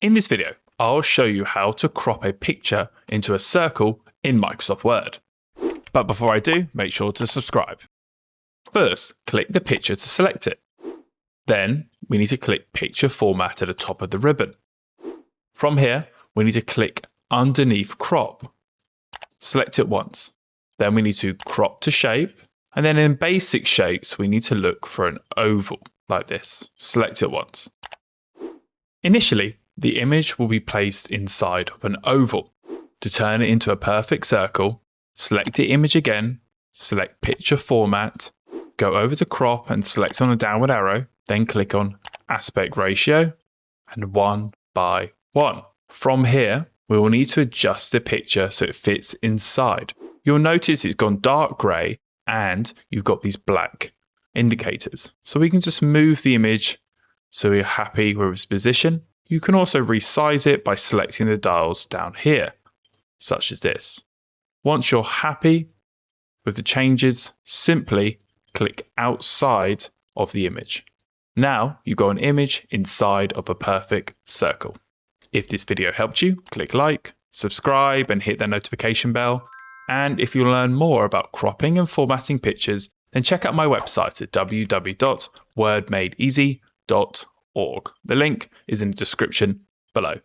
In this video, I'll show you how to crop a picture into a circle in Microsoft Word. But before I do, make sure to subscribe. First, click the picture to select it. Then, we need to click Picture Format at the top of the ribbon. From here, we need to click underneath Crop. Select it once. Then we need to crop to shape. And then in basic shapes, we need to look for an oval like this. Select it once. Initially, the image will be placed inside of an oval. To turn it into a perfect circle, select the image again, select Picture Format, go over to Crop and select on the downward arrow, then click on Aspect Ratio and 1:1. From here, we will need to adjust the picture so it fits inside. You'll notice it's gone dark grey and you've got these black indicators. So we can just move the image so we're happy with its position. You can also resize it by selecting the dials down here, such as this. Once you're happy with the changes, simply click outside of the image. Now you've got an image inside of a perfect circle. If this video helped you, click like, subscribe and hit that notification bell. And if you learn more about cropping and formatting pictures, then check out my website at www.wordmadeeasy.org. The link is in the description below.